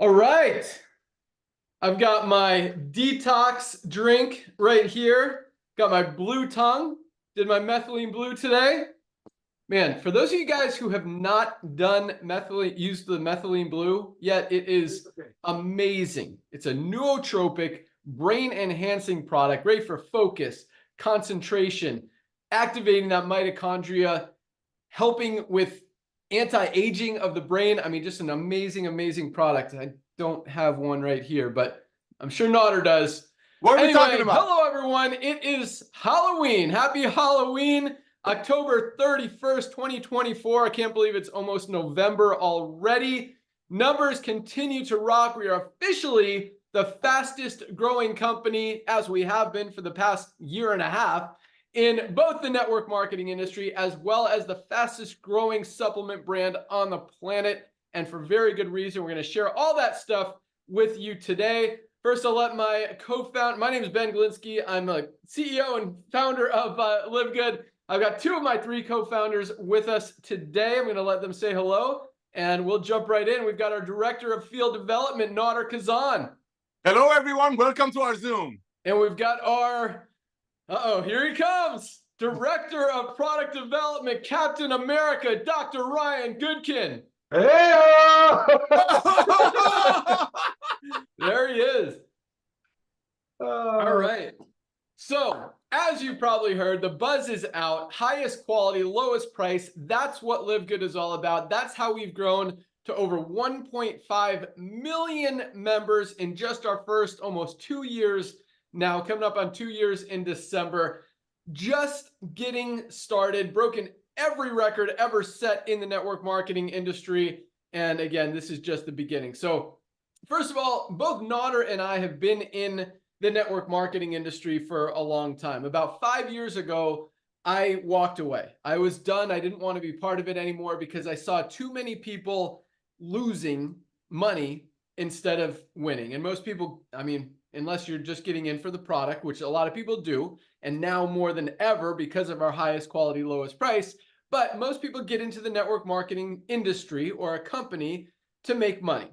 All right. I've got my detox drink right here. Got my blue tongue. Did my methylene blue today. Man, for those of you guys who have not done used the methylene blue yet, it is amazing. It's a nootropic, brain-enhancing product, great for focus, concentration, activating that mitochondria, helping with anti-aging of the brain. I mean, just an amazing, amazing product. I don't have one right here, but I'm sure Nauder does. What are we talking about? Hello, everyone. It is Halloween. Happy Halloween. October 31st, 2024. I can't believe it's almost November already. Numbers continue to rock. We are officially the fastest growing company, as we have been for the past year and a half, in both the network marketing industry as well as the fastest growing supplement brand on the planet. And for very good reason. We're going to share all that stuff with you today. First, I'll let my co-founder, my name is Ben Glinskey. I'm a CEO and founder of LiveGood. I've got two of my three co-founders with us today. I'm going to let them say hello, and we'll jump right in. We've got our Director of Field Development, Nauder Kazan. Hello, everyone. Welcome to our Zoom. And we've got our, here he comes, Director of Product Development, Captain America, Dr. Ryan Goodkin. Hey! There he is. All right. So, as you probably heard, the buzz is out. Highest quality, lowest price. That's what LiveGood is all about. That's how we've grown to over 1.5 million members in just our first almost 2 years now, coming up on 2 years in December. Just getting started, broken every record ever set in the network marketing industry. And again, this is just the beginning. So first of all, both Nauder and I have been in the network marketing industry for a long time. About 5 years ago, I walked away. I was done. I didn't want to be part of it anymore because I saw too many people losing money instead of winning. And most people, I mean, unless you're just getting in for the product, which a lot of people do, and now more than ever because of our highest quality, lowest price, but most people get into the network marketing industry or a company to make money.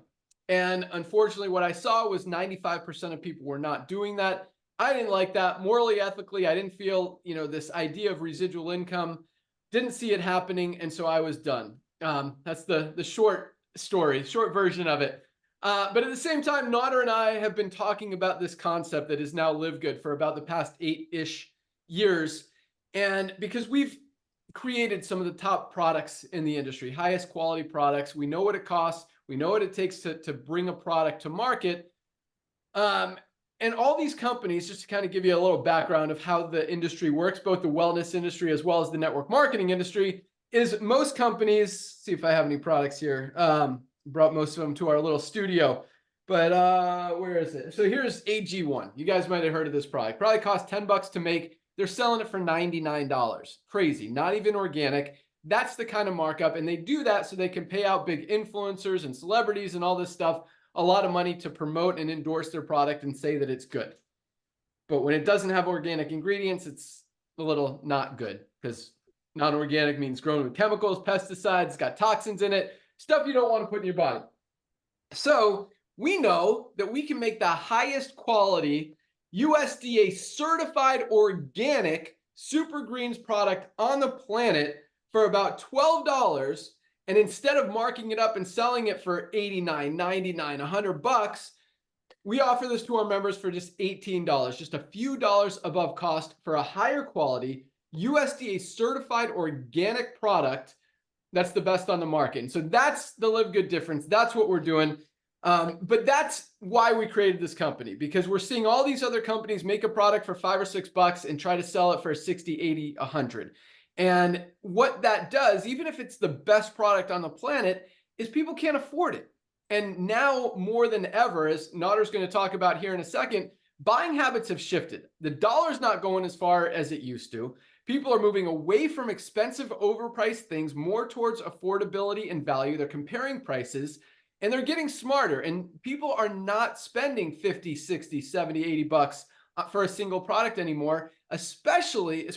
And unfortunately, what I saw was 95% of people were not doing that. I didn't like that. Morally, ethically, I didn't feel, this idea of residual income, didn't see it happening. And so I was done. That's the short story, short version of it. But at the same time, Nauder and I have been talking about this concept that is now LiveGood for about the past 8-ish years. And because we've created some of the top products in the industry, highest quality products, we know what it costs. We know what it takes to bring a product to market. And all these companies, just to kind of give you a little background of how the industry works, both the wellness industry as well as the network marketing industry, is most companies, see if I have any products here, brought most of them to our little studio, but where is it? So here's AG1. You guys might have heard of this product. Probably costs $10 to make. They're selling it for $99. Crazy, not even organic. That's the kind of markup. And they do that so they can pay out big influencers and celebrities and all this stuff a lot of money to promote and endorse their product and say that it's good. But when it doesn't have organic ingredients, it's a little not good, because non-organic means grown with chemicals, pesticides, got toxins in it, stuff you don't want to put in your body. So we know that we can make the highest quality USDA certified organic super greens product on the planet for about $12. And instead of marking it up and selling it for $89, $99, $100, we offer this to our members for just $18, just a few dollars above cost for a higher quality USDA certified organic product that's the best on the market. And so that's the LiveGood difference. That's what we're doing. But that's why we created this company, because we're seeing all these other companies make a product for $5 or $6 and try to sell it for 60, 80, 100. And what that does, even if it's the best product on the planet, is people can't afford it. And now more than ever, as Nauder's going to talk about here in a second, buying habits have shifted. The dollar's not going as far as it used to. People are moving away from expensive, overpriced things more towards affordability and value. They're comparing prices and they're getting smarter. And people are not spending 50, 60, 70, 80 bucks for a single product anymore, especially,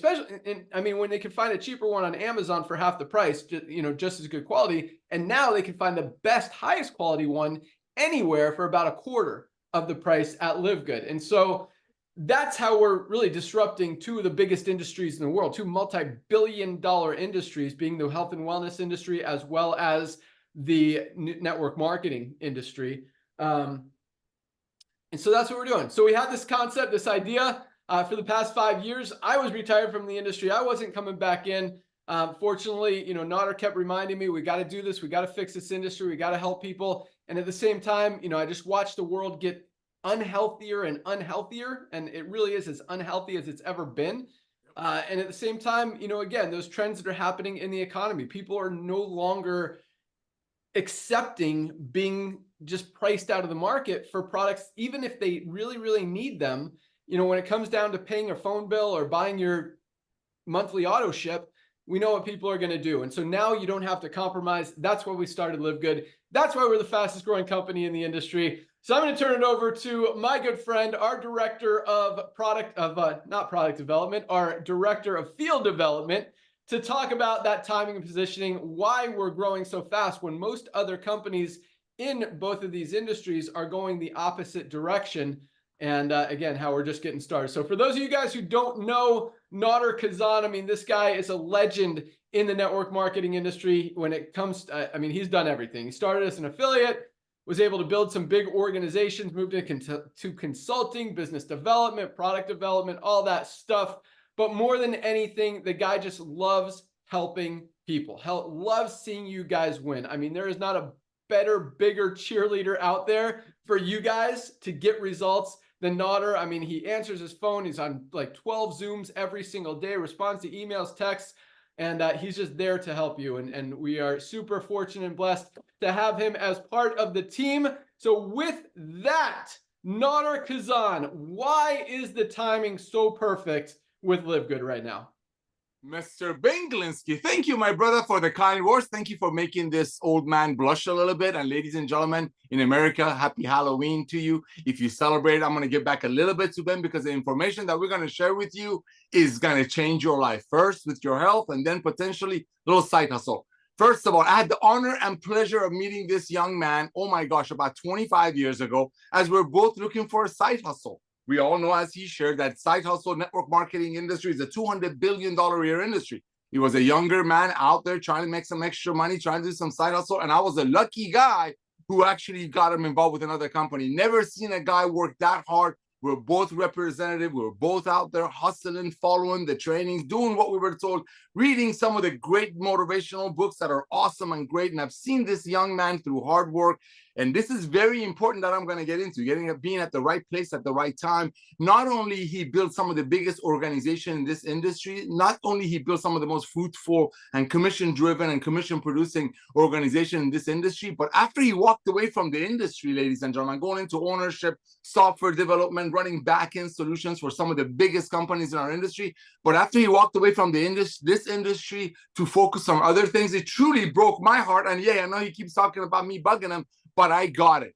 and I mean, when they can find a cheaper one on Amazon for half the price, just as good quality. And now they can find the best, highest quality one anywhere for about a quarter of the price at LiveGood. And so that's how we're really disrupting two of the biggest industries in the world, two multi-billion-dollar industries, being the health and wellness industry as well as the network marketing industry. And so that's what we're doing. So we had this concept, this idea for the past 5 years. I was retired from the industry. I wasn't coming back in. Fortunately, Nauder kept reminding me, we got to do this. We got to fix this industry. We got to help people. And at the same time, I just watched the world get unhealthier and unhealthier. And it really is as unhealthy as it's ever been. And at the same time, again, those trends that are happening in the economy, people are no longer accepting being just priced out of the market for products, even if they really, really need them. When it comes down to paying a phone bill or buying your monthly auto ship, we know what people are going to do. And so now you don't have to compromise. That's why we started LiveGood. That's why we're the fastest growing company in the industry. So I'm going to turn it over to my good friend, our director of not product development, our director of field development, to talk about that timing and positioning, why we're growing so fast when most other companies in both of these industries are going the opposite direction. And again, how we're just getting started. So for those of you guys who don't know Nauder Kazan, I mean, this guy is a legend in the network marketing industry when it comes to, he's done everything. He started as an affiliate, was able to build some big organizations, moved to consulting, business development, product development, all that stuff. But more than anything, the guy just loves helping people, loves seeing you guys win. I mean, there is not a better, bigger cheerleader out there for you guys to get results than Nauder. I mean, he answers his phone. He's on like 12 Zooms every single day, responds to emails, texts, and he's just there to help you. And we are super fortunate and blessed to have him as part of the team. So with that, Nauder Kazan, why is the timing so perfect with LiveGood right now? Mr. Ben Glinskey, thank you, my brother, for the kind words. Thank you for making this old man blush a little bit. And ladies and gentlemen, in America, happy Halloween to you. If you celebrate, I'm going to give back a little bit to Ben because the information that we're going to share with you is going to change your life. First, with your health, and then potentially a little side hustle. First of all, I had the honor and pleasure of meeting this young man, oh my gosh, about 25 years ago, as we're both looking for a side hustle. We all know, as he shared, that side hustle network marketing industry is a $200 billion a year industry. He was a younger man out there trying to make some extra money, trying to do some side hustle. And I was a lucky guy who actually got him involved with another company. Never seen a guy work that hard. We're both representative. We're both out there hustling, following the trainings, doing what we were told, reading some of the great motivational books that are awesome and great. And I've seen this young man through hard work. And this is very important that I'm going to get into, being at the right place at the right time. Not only he built some of the biggest organization in this industry, not only he built some of the most fruitful and commission-driven and commission-producing organization in this industry, but after he walked away from the industry, ladies and gentlemen, going into ownership, software development, running back-end solutions for some of the biggest companies in our industry. But after he walked away from this industry to focus on other things, it truly broke my heart. And yeah, I know he keeps talking about me bugging him, but I got it.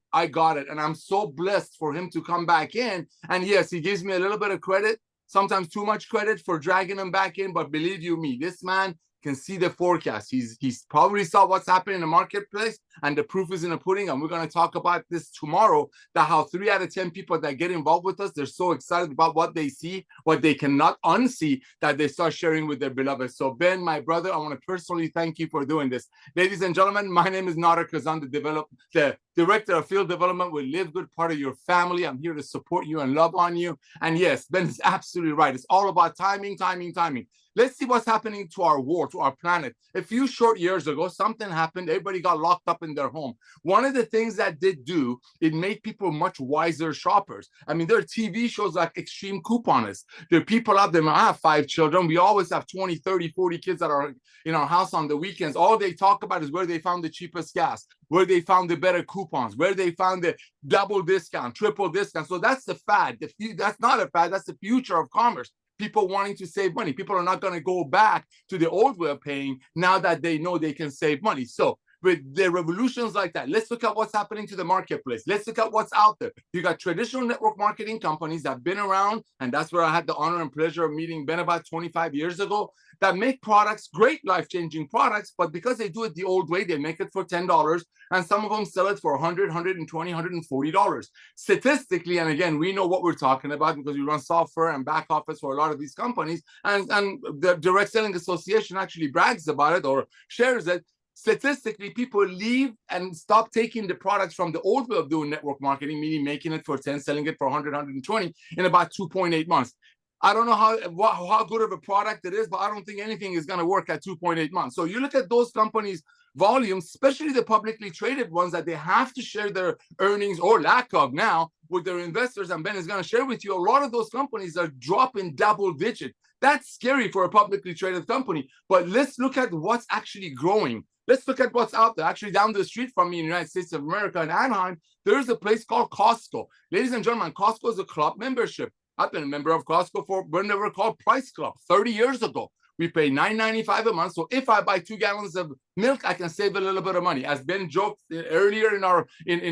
And I'm so blessed for him to come back in. And yes, he gives me a little bit of credit, sometimes too much credit for dragging him back in. But believe you me, this man can see the forecast. He's probably saw what's happening in the marketplace, and the proof is in the pudding. And we're going to talk about this tomorrow, that how 3 out of 10 people that get involved with us, they're so excited about what they see, what they cannot unsee, that they start sharing with their beloved. So Ben, my brother, I want to personally thank you for doing this. Ladies and gentlemen, my name is Nauder Kazan, the director of field development with LiveGood, part of your family. I'm here to support you and love on you. And yes, Ben is absolutely right. It's all about timing. Let's see what's happening to our world, to our planet. A few short years ago, something happened. Everybody got locked up in their home. One of the things that did do, it made people much wiser shoppers. I mean, there are TV shows like Extreme Couponists. There are people out there, I have 5 children. We always have 20, 30, 40 kids that are in our house on the weekends. All they talk about is where they found the cheapest gas, where they found the better coupons, where they found the double discount, triple discount. So that's the fad. That's not a fad. That's the future of commerce. People wanting to save money. People are not going to go back to the old way of paying now that they know they can save money. So with the revolutions like that. Let's look at what's happening to the marketplace. Let's look at what's out there. You got traditional network marketing companies that have been around, and that's where I had the honor and pleasure of meeting Ben about 25 years ago, that make products, great life-changing products, but because they do it the old way, they make it for $10, and some of them sell it for $100, $120, $140. Statistically, and again, we know what we're talking about because we run software and back office for a lot of these companies, and the Direct Selling Association actually brags about it or shares it. Statistically, people leave and stop taking the products from the old way of doing network marketing, meaning making it for 10, selling it for 100, 120 in about 2.8 months. I don't know how good of a product it is, but I don't think anything is going to work at 2.8 months. So you look at those companies' volumes, especially the publicly traded ones that they have to share their earnings or lack of now with their investors. And Ben is going to share with you, a lot of those companies are dropping double digit. That's scary for a publicly traded company. But let's look at what's actually growing. Let's look at what's out there. Actually, down the street from me in the United States of America in Anaheim, there's a place called Costco. Ladies and gentlemen, Costco is a club membership. I've been a member of Costco for when they were called Price Club 30 years ago. We pay $9.95 a month. So if I buy 2 gallons of milk, I can save a little bit of money. As Ben joked earlier in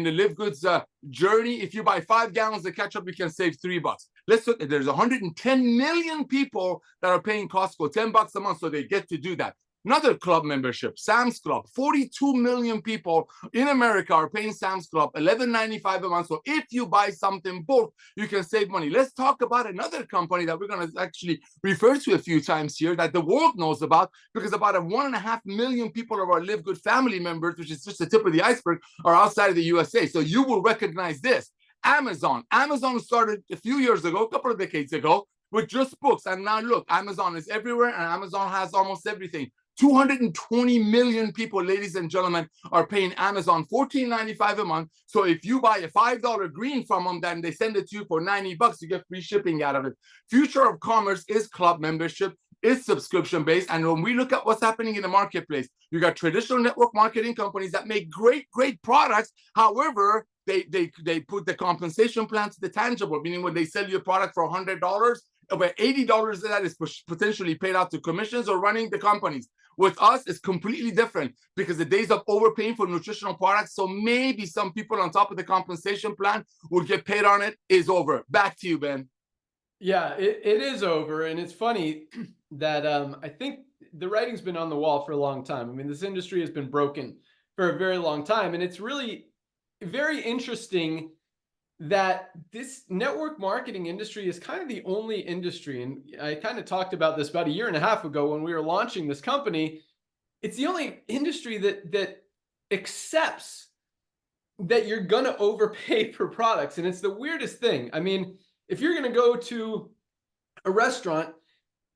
the LiveGood's journey, if you buy 5 gallons of ketchup, you can save $3. Let's look. There's 110 million people that are paying Costco $10 a month, so they get to do that. Another club membership, Sam's Club. 42 million people in America are paying Sam's Club $11.95 a month. So if you buy something bulk, you can save money. Let's talk about another company that we're going to actually refer to a few times here that the world knows about, because about 1.5 million people of our LiveGood family members, which is just the tip of the iceberg, are outside of the USA. So you will recognize this. Amazon. Amazon started a few years ago, a couple of decades ago, with just books. And now look, Amazon is everywhere, and Amazon has almost everything. 220 million people, ladies and gentlemen, are paying Amazon $14.95 a month. So if you buy a $5 green from them, then they send it to you for $90, you get free shipping out of it. Future of commerce is club membership, is subscription-based. And when we look at what's happening in the marketplace, you got traditional network marketing companies that make great products. However, they put the compensation plan to the tangible, meaning when they sell you a product for $100, about $80 of that is potentially paid out to commissions or running the companies. With us, it's completely different because the days of overpaying for nutritional products, so maybe some people on top of the compensation plan will get paid on it, is over. Back to you, Ben. Yeah, it is over. And it's funny that I think the writing's been on the wall for a long time. I mean, this industry has been broken for a very long time. And it's really very interesting that this network marketing industry is kind of the only industry, and I kind of talked about this about 1.5 years ago when we were launching this company. It's the only industry that accepts that you're going to overpay for products. And it's the weirdest thing. I mean, if you're going to go to a restaurant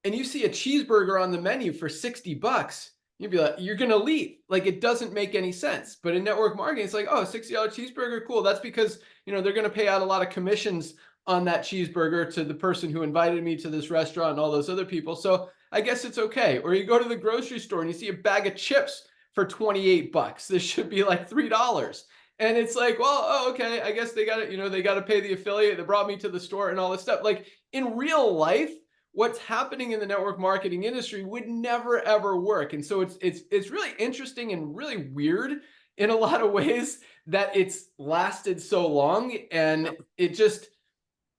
and you see a cheeseburger on the menu for $60, you'd be like, you're going to leave. Like, it doesn't make any sense. But in network marketing, it's like, oh, $60 cheeseburger, cool. That's because, they're going to pay out a lot of commissions on that cheeseburger to the person who invited me to this restaurant and all those other people. So I guess it's okay. Or you go to the grocery store and you see a bag of chips for $28. This should be like $3. And it's like, well, oh, okay, I guess they got to, they got to pay the affiliate that brought me to the store and all this stuff. Like, in real life, what's happening in the network marketing industry would never, ever work. And so it's really interesting and really weird in a lot of ways that it's lasted so long. And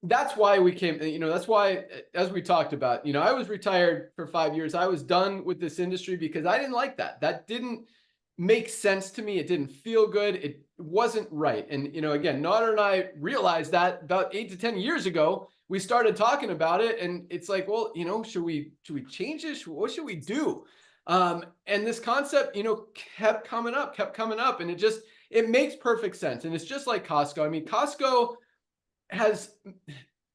that's why we came, that's why, as we talked about, I was retired for 5 years. I was done with this industry because I didn't like that. That didn't make sense to me. It didn't feel good. It wasn't right. And, again, Nauder and I realized that about 8 to 10 years ago. We started talking about it, and it's like, well, should we change this? What should we do? And this concept, kept coming up, and it makes perfect sense. And it's just like Costco. I mean, Costco has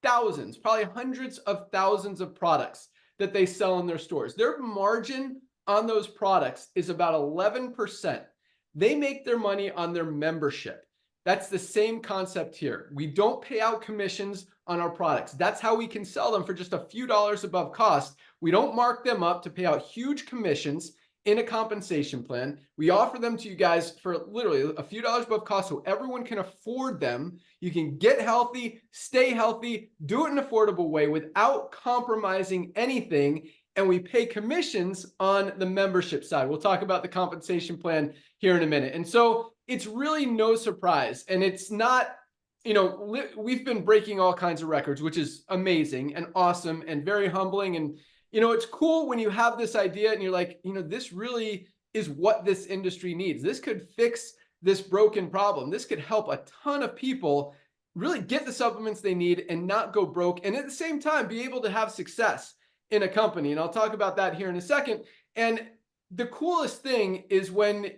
thousands, probably hundreds of thousands of products that they sell in their stores. Their margin on those products is about 11%. They make their money on their membership. That's the same concept here. We don't pay out commissions on our products. That's how we can sell them for just a few dollars above cost. We don't mark them up to pay out huge commissions in a compensation plan. We offer them to you guys for literally a few dollars above cost so everyone can afford them. You can get healthy, stay healthy, do it in an affordable way without compromising anything. and we pay commissions on the membership side. We'll talk about the compensation plan here in a minute. And so it's really no surprise. And it's not, we've been breaking all kinds of records, which is amazing and awesome and very humbling. And, it's cool when you have this idea and you're like, this really is what this industry needs. This could fix this broken problem. This could help a ton of people really get the supplements they need and not go broke. And at the same time, be able to have success in a company. And I'll talk about that here in a second. And the coolest thing is when,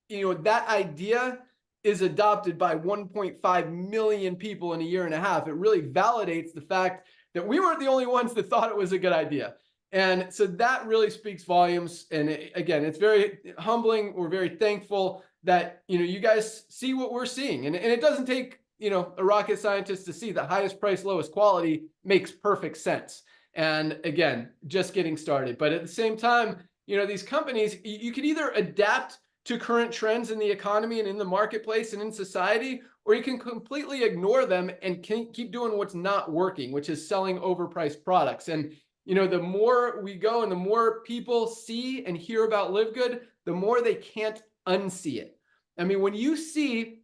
that idea is adopted by 1.5 million people in a year and a half. It really validates the fact that we weren't the only ones that thought it was a good idea. And so that really speaks volumes. And again, it's very humbling. We're very thankful that, you guys see what we're seeing. And it doesn't take, a rocket scientist to see the highest price, lowest quality makes perfect sense. And again, just getting started. But at the same time, these companies, you can either adapt to current trends in the economy and in the marketplace and in society, or you can completely ignore them and keep doing what's not working, which is selling overpriced products. And, the more we go and the more people see and hear about LiveGood, the more they can't unsee it. I mean, when you see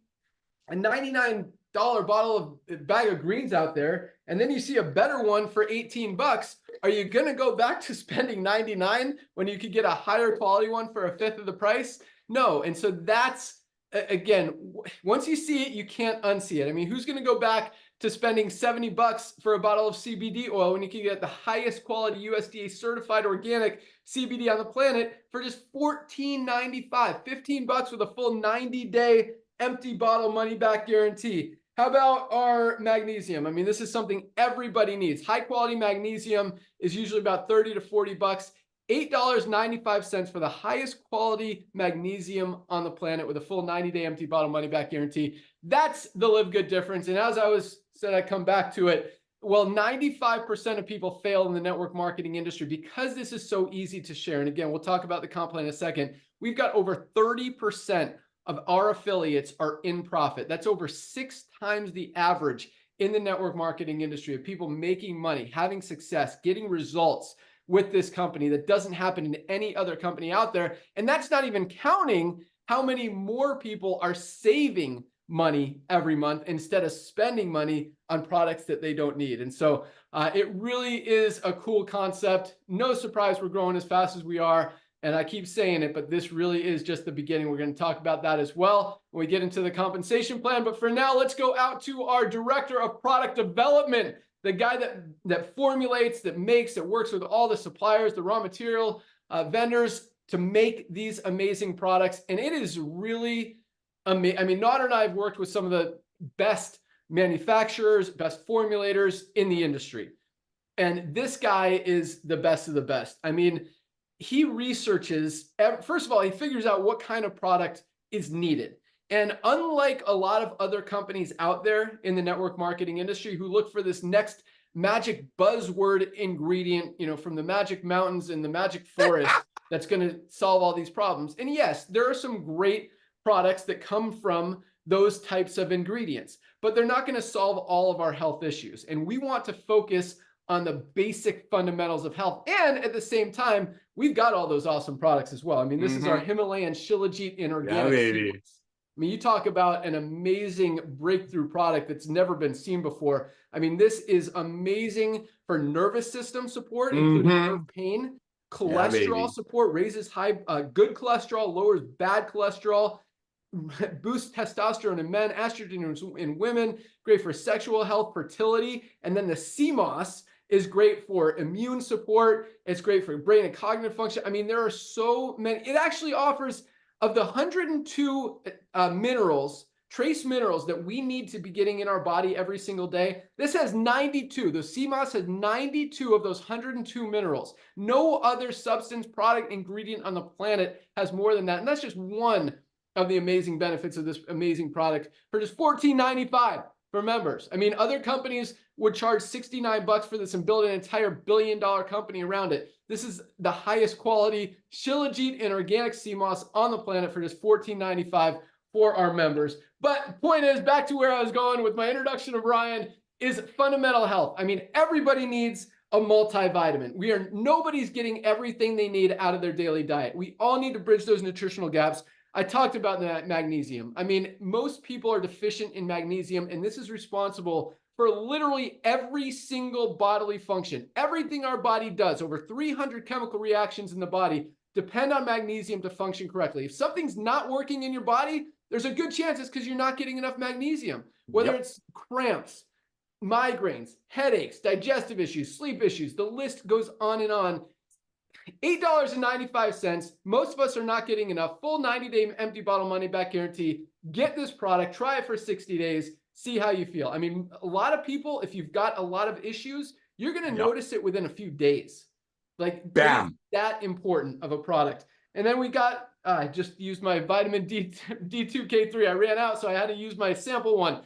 a $99 bottle of bag of greens out there, and then you see a better one for 18 bucks, are you going to go back to spending 99 when you could get a higher quality one for a fifth of the price? No. And so that's, again, once you see it, you can't unsee it. I mean, who's going to go back to spending 70 bucks for a bottle of CBD oil when you can get the highest quality USDA certified organic CBD on the planet for just $14.95, 15 bucks with a full 90-day empty bottle money back guarantee? How about our magnesium? I mean, this is something everybody needs. High quality magnesium is usually about 30 to 40 bucks. $8.95 for the highest quality magnesium on the planet with a full 90-day empty bottle money back guarantee. That's the LiveGood difference. And as I said, I come back to it. Well, 95% of people fail in the network marketing industry because this is so easy to share. And again, we'll talk about the comp plan in a second. We've got over 30% of our affiliates are in profit. That's over 6 times the average in the network marketing industry of people making money, having success, getting results with this company that doesn't happen in any other company out there. And that's not even counting how many more people are saving money every month instead of spending money on products that they don't need. And so it really is a cool concept. No surprise we're growing as fast as we are. And I keep saying it, but this really is just the beginning. We're going to talk about that as well when we get into the compensation plan. But for now, let's go out to our director of product development, the guy that formulates, that makes, that works with all the suppliers, the raw material vendors to make these amazing products. And it is really amazing. I mean, Nauder and I have worked with some of the best manufacturers, best formulators in the industry. And this guy is the best of the best. I mean, he researches, first of all, he figures out what kind of product is needed. And unlike a lot of other companies out there in the network marketing industry who look for this next magic buzzword ingredient, from the magic mountains and the magic forest that's going to solve all these problems. And yes, there are some great products that come from those types of ingredients, but they're not going to solve all of our health issues. And we want to focus on the basic fundamentals of health. And at the same time, we've got all those awesome products as well. I mean, this is our Himalayan Shilajit inorganic seeds. I mean, you talk about an amazing breakthrough product that's never been seen before. I mean, this is amazing for nervous system support, including nerve pain, cholesterol support, raises good cholesterol, lowers bad cholesterol, boosts testosterone in men, estrogen in women, great for sexual health, fertility. And then the CMOS is great for immune support. It's great for brain and cognitive function. I mean, there are so many. It actually offers, of the 102 minerals, trace minerals that we need to be getting in our body every single day, this has 92. The CMOS has 92 of those 102 minerals. No other substance, product, ingredient on the planet has more than that. And that's just one of the amazing benefits of this amazing product for just $14.95 for members. I mean, other companies would charge 69 bucks for this and build an entire billion-dollar company around it. This is the highest quality Shilajit and organic CMOS on the planet for just $14.95 for our members. But point is, back to where I was going with my introduction of Ryan, is fundamental health. I mean, everybody needs a multivitamin. Nobody's getting everything they need out of their daily diet. We all need to bridge those nutritional gaps. I talked about that magnesium. I mean, most people are deficient in magnesium, and this is responsible for literally every single bodily function. Everything our body does, over 300 chemical reactions in the body, depend on magnesium to function correctly. If something's not working in your body, there's a good chance it's because you're not getting enough magnesium, whether it's cramps, migraines, headaches, digestive issues, sleep issues, the list goes on and on. $8.95. Most of us are not getting enough. Full 90-day empty bottle money back guarantee. Get this product, try it for 60 days, see how you feel. I mean, a lot of people, if you've got a lot of issues, you're going to notice it within a few days. Like, bam, that important of a product. And then we got, I just used my vitamin D2K3. I ran out, so I had to use my sample one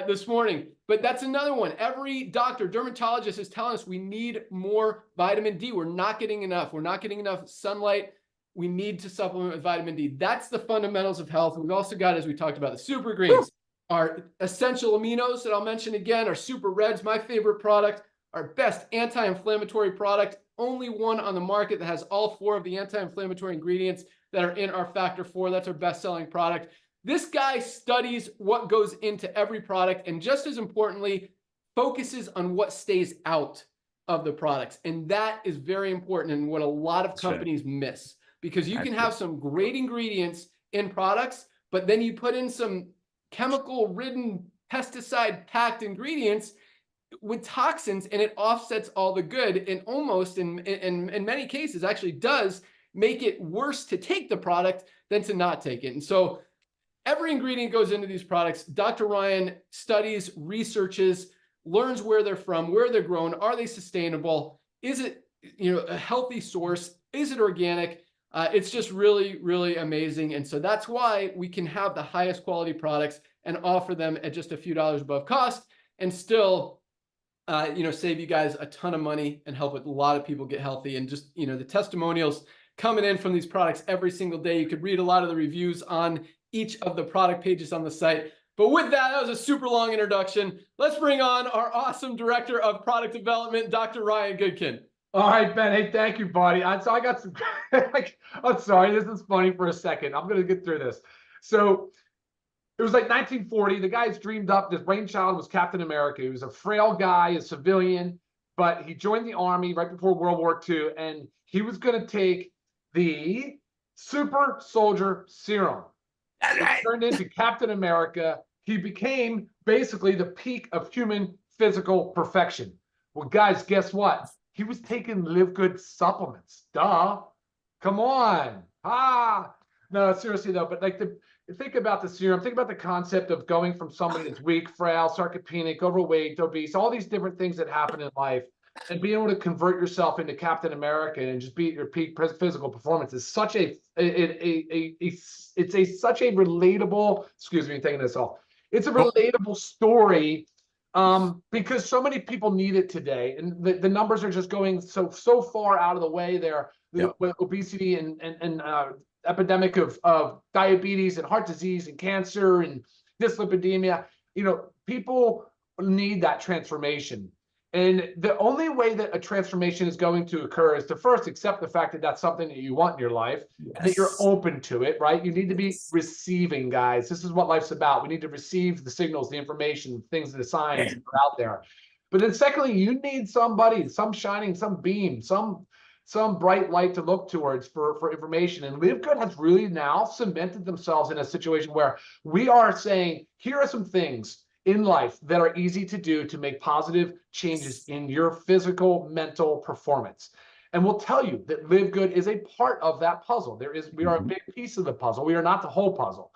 this morning. But that's another one. Every doctor, dermatologist is telling us we need more vitamin D. We're not getting enough. We're not getting enough sunlight. We need to supplement with vitamin D. That's the fundamentals of health. We've also got, as we talked about, the super greens, our essential aminos that I'll mention again, our super reds, my favorite product, our best anti-inflammatory product, only one on the market that has all 4 of the anti-inflammatory ingredients that are in our Factor 4. That's our best-selling product. This guy studies what goes into every product, and just as importantly, focuses on what stays out of the products. And that is very important and what a lot of companies miss, because you can have some great ingredients in products, but then you put in some chemical-ridden, pesticide-packed ingredients with toxins, and it offsets all the good, and almost in many cases actually does make it worse to take the product than to not take it. And so every ingredient goes into these products. Dr. Ryan studies, researches, learns where they're from, where they're grown. Are they sustainable? Is it, a healthy source? Is it organic? It's just really, really amazing. And so that's why we can have the highest quality products and offer them at just a few dollars above cost, and still save you guys a ton of money and help a lot of people get healthy. And just, the testimonials coming in from these products every single day. You could read a lot of the reviews on each of the product pages on the site. But with that was a super long introduction. Let's bring on our awesome director of product development, Dr. Ryan Goodkin. All right, Ben. Hey, thank you, buddy. So I got some, I'm sorry, this is funny for a second. I'm going to get through this. So it was like 1940. The guy's dreamed up, this brainchild was Captain America. He was a frail guy, a civilian, but he joined the Army right before World War II, and he was going to take the super soldier serum. It turned into Captain America. He became basically the peak of human physical perfection. Well, guys, guess what? He was taking LiveGood supplements. Duh. Come on. No, seriously though, but think about the serum. Think about the concept of going from somebody that's weak, frail, sarcopenic, overweight, obese, all these different things that happen in life, and being able to convert yourself into Captain America and just be at your peak physical performance is such such a relatable, excuse me, taking this off. It's a relatable story because so many people need it today, and the numbers are just going so far out of the way there. With obesity and epidemic of diabetes and heart disease and cancer and dyslipidemia, people need that transformation. And the only way that a transformation is going to occur is to first accept the fact that that's something that you want in your life, and that you're open to it, right? You need to be receiving, guys. This is what life's about. We need to receive the signals, the information, things, the signs that are out there. But then secondly, you need somebody, some shining, some beam, some bright light to look towards for information. And LiveGood has really now cemented themselves in a situation where we are saying, here are some things in life that are easy to do to make positive changes in your physical, mental performance. And we'll tell you that LiveGood is a part of that puzzle. We are a big piece of the puzzle. We are not the whole puzzle.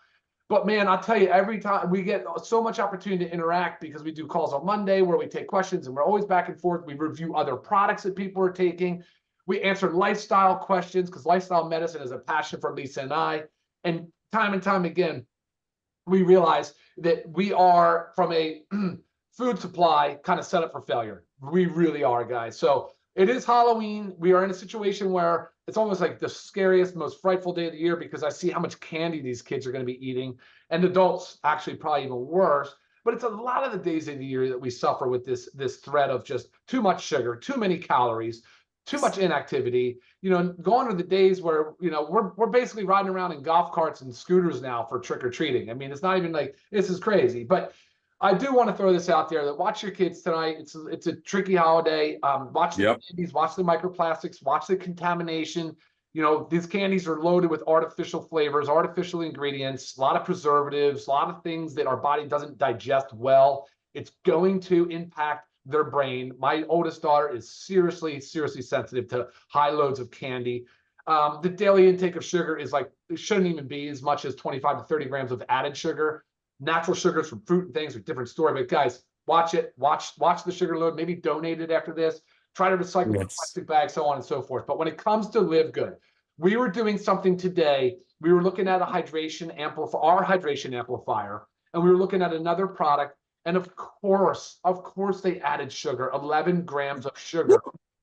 But man, I'll tell you, every time we get so much opportunity to interact, because we do calls on Monday where we take questions and we're always back and forth. We review other products that people are taking. We answer lifestyle questions because lifestyle medicine is a passion for Lisa and I. And time again, we realize that we are, from a food supply, kind of set up for failure. We really are, guys. So it is Halloween. We are in a situation where it's almost like the scariest, most frightful day of the year, because I see how much candy these kids are going to be eating, and adults actually probably even worse. But it's a lot of the days of the year that we suffer with this threat of just too much sugar, too many calories, too much inactivity. Gone are the days where we're basically riding around in golf carts and scooters now for trick or treating. I mean, it's not even like this is crazy, but I do want to throw this out there that watch your kids tonight. It's a tricky holiday. Watch the candies, watch the microplastics, watch the contamination. These candies are loaded with artificial flavors, artificial ingredients, a lot of preservatives, a lot of things that our body doesn't digest well. It's going to impact their brain. My oldest daughter is seriously sensitive to high loads of candy. The daily intake of sugar is like, it shouldn't even be as much as 25 to 30 grams of added sugar. Natural sugars from fruit and things are a different story. But guys, watch it. Watch the sugar load. Maybe donate it after this. Try to recycle the plastic bags, so on and so forth. But when it comes to Live Good, we were doing something today. We were looking at a hydration amplifier, our hydration amplifier, and we were looking at another product. And of course, they added sugar, 11 grams of sugar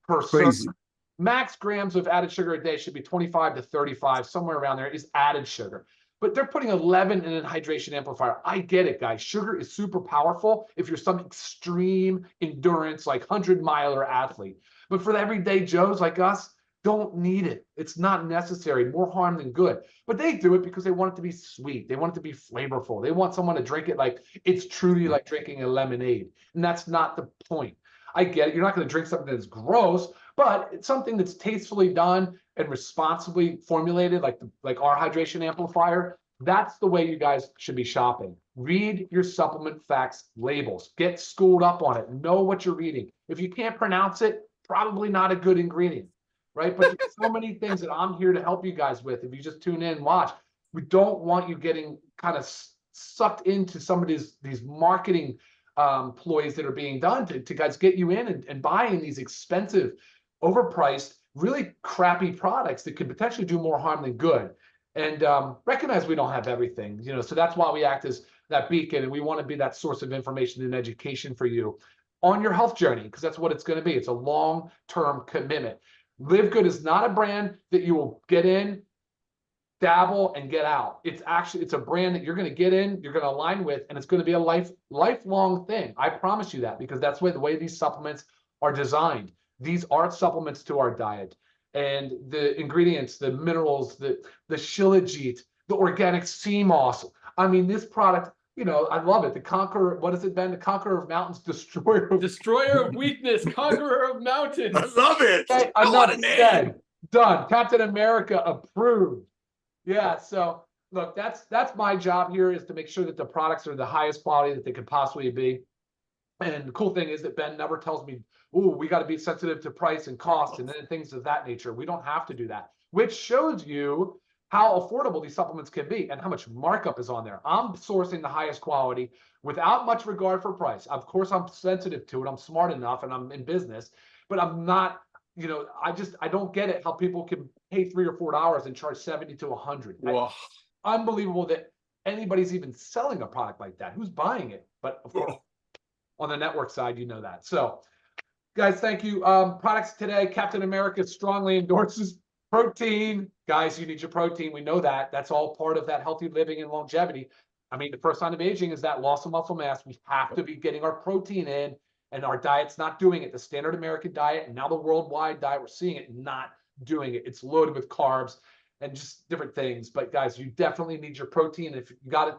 per serving. Max grams of added sugar a day should be 25 to 35, somewhere around there is added sugar. But they're putting 11 in a hydration amplifier. I get it, guys. Sugar is super powerful if you're some extreme endurance, like 100-miler athlete. But for the everyday Joes like us, don't need it. It's not necessary. More harm than good. But they do it because they want it to be sweet. They want it to be flavorful. They want someone to drink it like it's truly like drinking a lemonade. And that's not the point. I get it. You're not going to drink something that's gross, but it's something that's tastefully done and responsibly formulated, like our hydration amplifier. That's the way you guys should be shopping. Read your supplement facts labels. Get schooled up on it. Know what you're reading. If you can't pronounce it, probably not a good ingredient, right? But there's so many things that I'm here to help you guys with. If you just tune in and watch, we don't want you getting kind of sucked into some of these marketing ploys that are being done to guys get you in and buying these expensive, overpriced, really crappy products that could potentially do more harm than good. And recognize we don't have everything, so that's why we act as that beacon, and we want to be that source of information and education for you on your health journey, because that's what it's going to be. It's a long-term commitment. Live Good is not a brand that you will get in, dabble, and get out. It's a brand that you're going to get in, you're going to align with, and it's going to be a lifelong thing. I promise you that, because that's the way these supplements are designed. These are supplements to our diet. And the ingredients, the minerals, the shilajit, the organic sea moss. I mean, this product, I love it. The conqueror, what has it been? The conqueror of mountains, destroyer of weakness, conqueror of mountains. I love it. Okay, enough said. Done. Captain America approved. Yeah. So look, that's my job here, is to make sure that the products are the highest quality that they could possibly be. And the cool thing is that Ben never tells me, "Ooh, we got to be sensitive to price and cost and then things of that nature." We don't have to do that, which shows you how affordable these supplements can be and how much markup is on there. I'm sourcing the highest quality without much regard for price. Of course, I'm sensitive to it. I'm smart enough and I'm in business, but I'm not, I don't get it how people can pay $3 or $4 and charge 70 to 100. Unbelievable that anybody's even selling a product like that. Who's buying it? But of course, on the network side, that. So guys, thank you. Products today, Captain America strongly endorses protein. Guys, you need your protein. We know that. That's all part of that healthy living and longevity. I mean, the first sign of aging is that loss of muscle mass. We have to be getting our protein in, and our diet's not doing it. The standard American diet and now the worldwide diet, we're seeing it not doing it. It's loaded with carbs and just different things. But guys, you definitely need your protein. If you got it,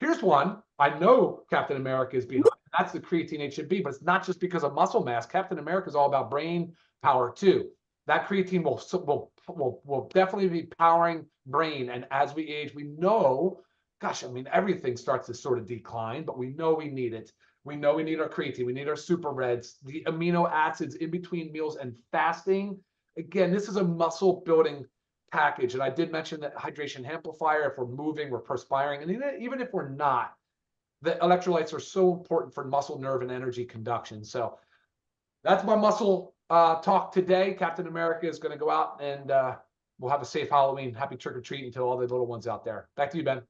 here's one I know Captain America is behind. That's the creatine HB, but it's not just because of muscle mass. Captain America is all about brain power too. That creatine will definitely be powering brain. And as we age, we know, gosh, I mean, everything starts to sort of decline, but we know we need it. We know we need our creatine. We need our super reds, the amino acids in between meals and fasting. Again, this is a muscle building package. And I did mention that hydration amplifier. If we're moving, we're perspiring. And even if we're not, the electrolytes are so important for muscle, nerve, and energy conduction. So that's my muscle talk today. Captain America is going to go out and we'll have a safe Halloween. Happy trick-or-treating to all the little ones out there. Back to you, Ben.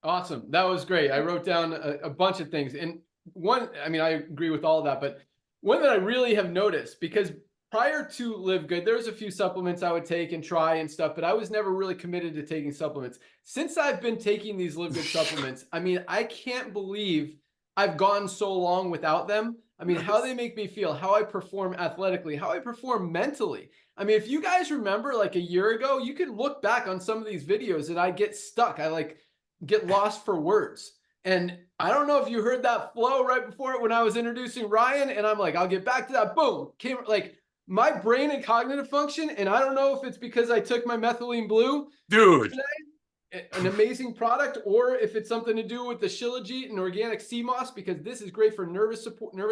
Awesome. That was great. I wrote down a bunch of things. And one, I mean, I agree with all of that, but one that I really have noticed, because prior to LiveGood, there's a few supplements I would take and try and stuff, but I was never really committed to taking supplements. Since I've been taking these LiveGood supplements, I mean, I can't believe I've gone so long without them. I mean, how they make me feel, how I perform athletically, how I perform mentally. I mean, if you guys remember like a year ago, you could look back on some of these videos and I get stuck. I like get lost for words. And I don't know if you heard that flow right before it when I was introducing Ryan, and I'm like, I'll get back to that. Boom, came like my brain and cognitive function. And I don't know if it's because I took my methylene blue, dude, today, an amazing product, or if it's something to do with the Shilajit and organic sea moss, because this is great for nervous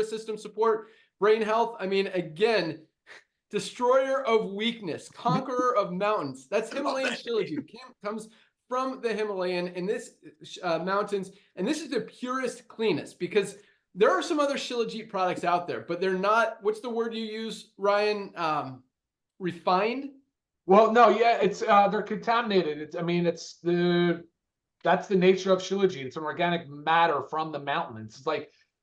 system support, brain health. I mean, again, destroyer of weakness, conqueror of mountains. That's Himalayan Shilajit. Comes from the Himalayan and this mountains, and this is the purest, cleanest, because there are some other Shilajit products out there, but they're not, what's the word you use, Ryan? Refined? Well, no, yeah, it's they're contaminated. It's, I mean, that's the nature of Shilajit. It's an organic matter from the mountains.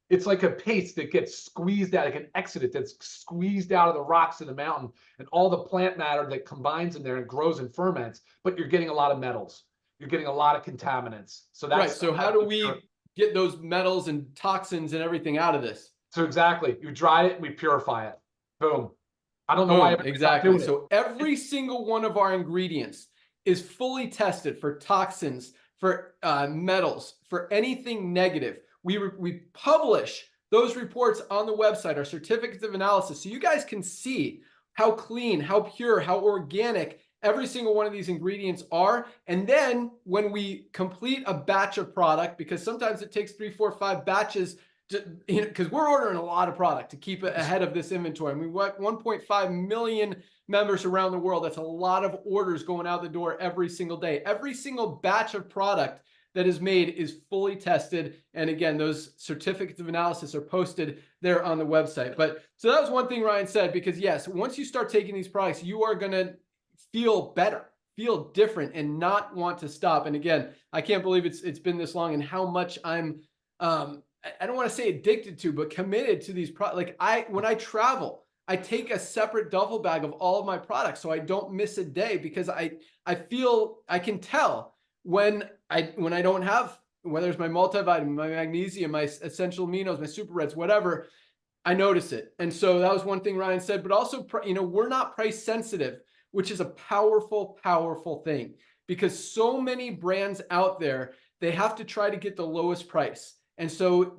It's like a paste that gets squeezed out, like an exudate that's squeezed out of the rocks of the mountain, and all the plant matter that combines in there and grows and ferments. But you're getting a lot of metals. You're getting a lot of contaminants. So that's right. So how do we get those metals and toxins and everything out of this? So exactly, you dry it, we purify it. Boom. I don't know why. Exactly. So every single one of our ingredients is fully tested for toxins, for metals, for anything negative. We publish those reports on the website, our certificates of analysis, so you guys can see how clean, how pure, how organic every single one of these ingredients are. And then when we complete a batch of product, because sometimes it takes 3, 4, 5 batches, because we're ordering a lot of product to keep it ahead of this inventory. And we've got 1.5 million members around the world. That's a lot of orders going out the door every single day. Every single batch of product that is made is fully tested. And again, those certificates of analysis are posted there on the website. But so that was one thing Ryan said, because yes, once you start taking these products, you are going to feel better, feel different, and not want to stop. And again, I can't believe it's been this long, and how much I'm, I don't want to say addicted to, but committed to these products. Like when I travel, I take a separate duffel bag of all of my products so I don't miss a day, because I feel, I can tell when I don't have, whether it's my multivitamin, my magnesium, my essential aminos, my super reds, whatever, I notice it. And so that was one thing Ryan said, but also, we're not price sensitive, which is a powerful, powerful thing, because so many brands out there, they have to try to get the lowest price. And so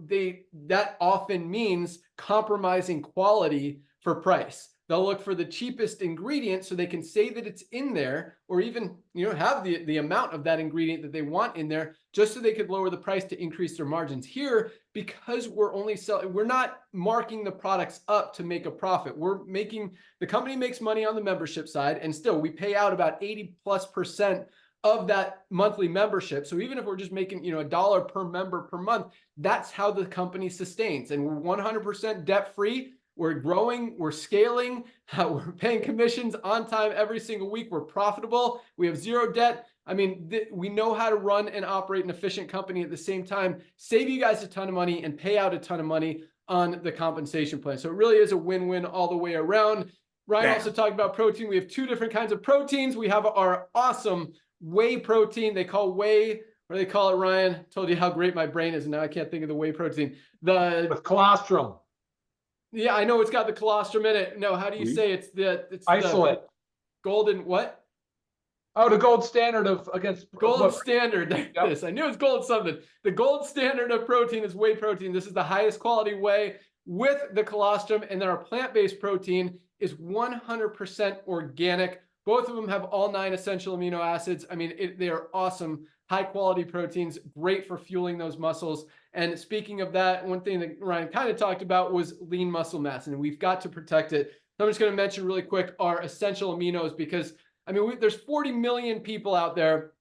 that often means compromising quality for price. They'll look for the cheapest ingredient so they can say that it's in there, or even, have the amount of that ingredient that they want in there, just so they could lower the price to increase their margins. Here, because we're not marking the products up to make a profit. The company makes money on the membership side, and still we pay out about 80+% of that monthly membership. So even if we're just making, $1 per member per month, that's how the company sustains. And we're 100% debt free. We're growing, we're scaling, we're paying commissions on time every single week. We're profitable. We have zero debt. I mean, we know how to run and operate an efficient company at the same time, save you guys a ton of money and pay out a ton of money on the compensation plan. So it really is a win-win all the way around. Ryan also talked about protein. We have 2 different kinds of proteins. We have our awesome whey protein. They call whey, what do they call it, Ryan? Told you how great my brain is, and now I can't think of the whey protein. With colostrum. Yeah, I know it's got the colostrum in it. No, how do you say it's isolate? The golden what? Oh, the gold standard against gold standard. Yep. This I knew it's gold something. The gold standard of protein is whey protein. This is the highest quality whey with the colostrum, and then our plant-based protein is 100% organic. Both of them have all 9 essential amino acids. I mean, they are awesome, high-quality proteins, great for fueling those muscles. And speaking of that, one thing that Ryan kind of talked about was lean muscle mass, and we've got to protect it. So I'm just going to mention really quick our essential aminos, because, I mean, there's 40 million people out there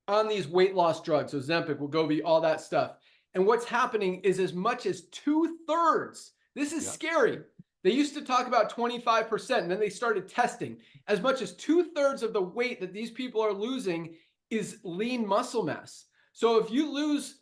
on these weight loss drugs, so Ozempic, Wegovy, all that stuff. And what's happening is as much as 2/3, this is scary. They used to talk about 25%, and then they started testing. As much as 2/3 of the weight that these people are losing is lean muscle mass. So if you lose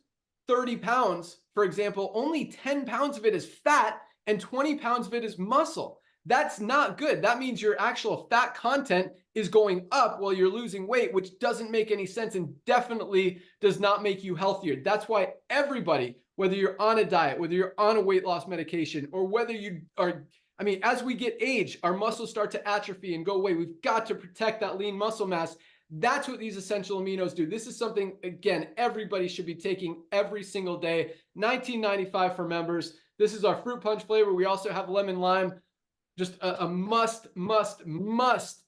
30 pounds, for example, only 10 pounds of it is fat and 20 pounds of it is muscle. That's not good. That means your actual fat content is going up while you're losing weight, which doesn't make any sense and definitely does not make you healthier. That's why everybody, whether you're on a diet, whether you're on a weight loss medication, or whether you are, I mean, as we get age, our muscles start to atrophy and go away. We've got to protect that lean muscle mass. That's what these essential aminos do. This is something, again, everybody should be taking every single day. $19.95 for members. This is our fruit punch flavor. We also have lemon lime. Just a must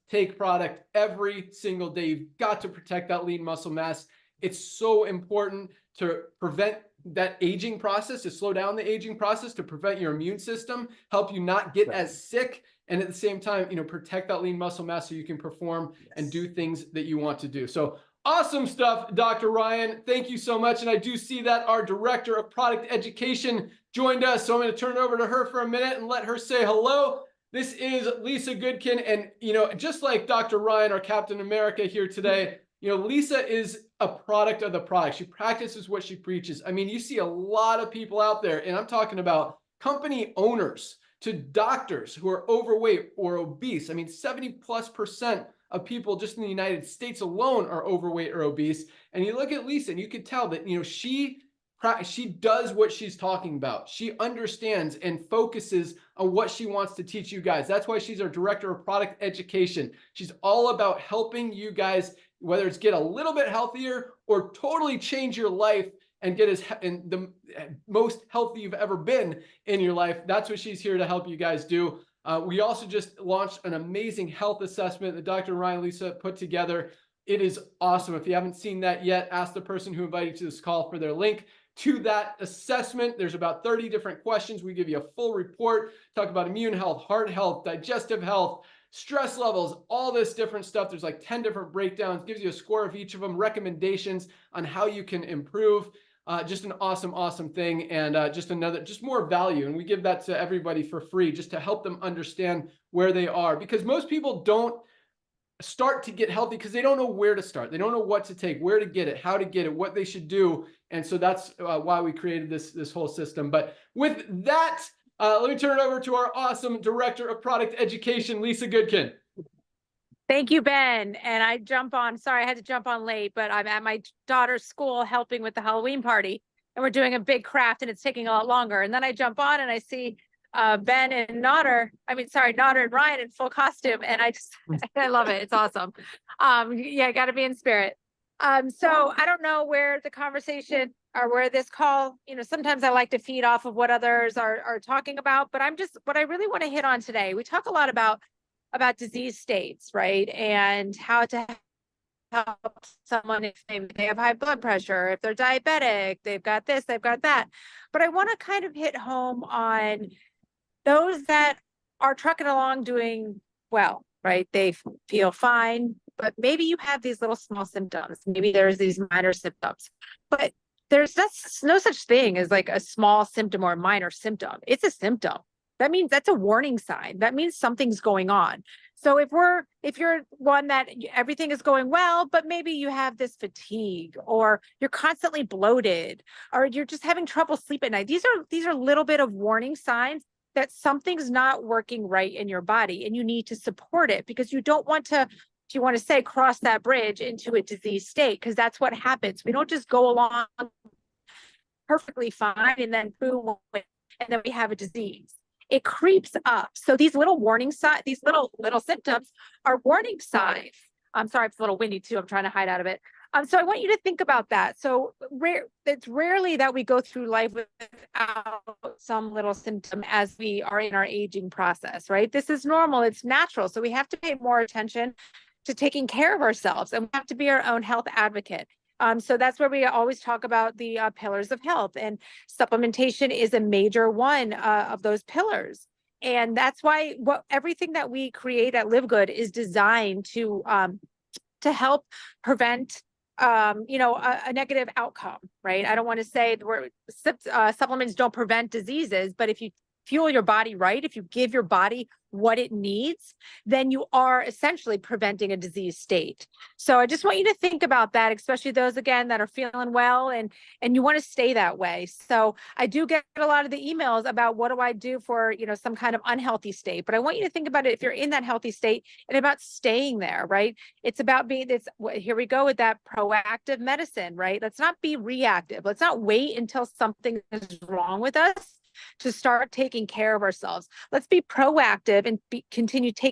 take product every single day. You've got to protect that lean muscle mass. It's so important to prevent that aging process, to slow down the aging process, to prevent your immune system, help you not get as sick, and at the same time, protect that lean muscle mass so you can perform and do things that you want to do. So awesome stuff, Dr. Ryan. Thank you so much. And I do see that our Director of Product Education joined us. So I'm going to turn it over to her for a minute and let her say hello. This is Lisa Goodkin. And, just like Dr. Ryan, our Captain America here today, Lisa is a product of the product. She practices what she preaches. I mean, you see a lot of people out there, and I'm talking about company owners to doctors who are overweight or obese. I mean, 70+% of people just in the United States alone are overweight or obese. And you look at Lisa and you can tell that, she does what she's talking about. She understands and focuses on what she wants to teach you guys. That's why she's our Director of Product Education. She's all about helping you guys, whether it's get a little bit healthier or totally change your life and get the most healthy you've ever been in your life. That's what she's here to help you guys do. We also just launched an amazing health assessment that Dr. Ryan and Lisa put together. It is awesome. If you haven't seen that yet, ask the person who invited you to this call for their link to that assessment. There's about 30 different questions. We give you a full report, talk about immune health, heart health, digestive health, stress levels, all this different stuff. There's like 10 different breakdowns, gives you a score of each of them, recommendations on how you can improve. Just an awesome thing, and just more value. And we give that to everybody for free just to help them understand where they are, because most people don't start to get healthy because they don't know where to start. They don't know what to take, where to get it, how to get it, what they should do. And so that's why we created this whole system. But with that, let me turn it over to our awesome Director of Product Education, Lisa Goodkin. Thank you, Ben. And I sorry, I had to jump on late, but I'm at my daughter's school helping with the Halloween party, and we're doing a big craft and it's taking a lot longer. And then I jump on and I see Ben and Nauder and Ryan in full costume. And I love it. It's awesome. Yeah, got to be in spirit. So I don't know where the conversation or where this call, sometimes I like to feed off of what others are talking about, but what I really want to hit on today, we talk a lot about disease states, right? And how to help someone if they have high blood pressure, if they're diabetic, they've got this, they've got that. But I want to kind of hit home on those that are trucking along doing well, right? They feel fine, but maybe you have these little small symptoms. Maybe there's these minor symptoms, but there's no such thing as like a small symptom or a minor symptom. It's a symptom. That means that's a warning sign. That means something's going on. So if you're one that everything is going well, but maybe you have this fatigue, or you're constantly bloated, or you're just having trouble sleep at night, these are a little bit of warning signs that something's not working right in your body, and you need to support it, because you don't want to, if you want to say, cross that bridge into a disease state, because that's what happens. We don't just go along perfectly fine and then boom, and then we have a disease. It creeps up. So these little warning signs, these little symptoms are warning signs. I'm sorry, it's a little windy too. I'm trying to hide out of it. So I want you to think about that. So it's rarely that we go through life without some little symptom as we are in our aging process, right? This is normal. It's natural. So we have to pay more attention to taking care of ourselves, and we have to be our own health advocate. So that's where we always talk about the pillars of health, and supplementation is a major one of those pillars. And that's why everything that we create at LiveGood is designed to help prevent a negative outcome, right? I don't want to say supplements don't prevent diseases, but if you fuel your body right, if you give your body what it needs, then you are essentially preventing a disease state. So I just want you to think about that, especially those, again, that are feeling well and you want to stay that way. So I do get a lot of the emails about what do I do for, you know, some kind of unhealthy state, but I want you to think about it if you're in that healthy state and about staying there, right? It's about being this, here we go with that proactive medicine, right? Let's not be reactive. Let's not wait until something is wrong with us to start taking care of ourselves. Let's be proactive and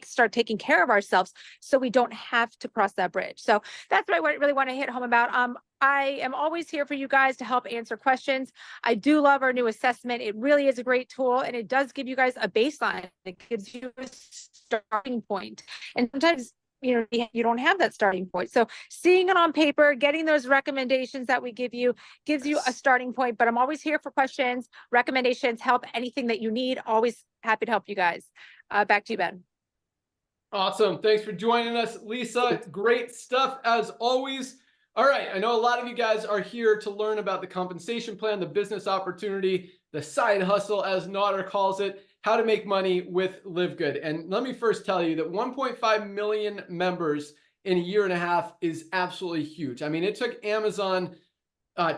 start taking care of ourselves so we don't have to cross that bridge. So that's what I really want to hit home about. I am always here for you guys to help answer questions. I do love our new assessment. It really is a great tool, and it does give you guys a baseline. It gives you a starting point. And sometimes, you know, you don't have that starting point. So seeing it on paper, getting those recommendations that we give you gives you a starting point. But I'm always here for questions, recommendations, help, anything that you need. Always happy to help you guys. Back to you, Ben. Awesome. Thanks for joining us, Lisa. Great stuff as always. All right. I know a lot of you guys are here to learn about the compensation plan, the business opportunity, the side hustle, as Nauder calls it, how to make money with LiveGood. And let me first tell you that 1.5 million members in a year and a half is absolutely huge. I mean, it took Amazon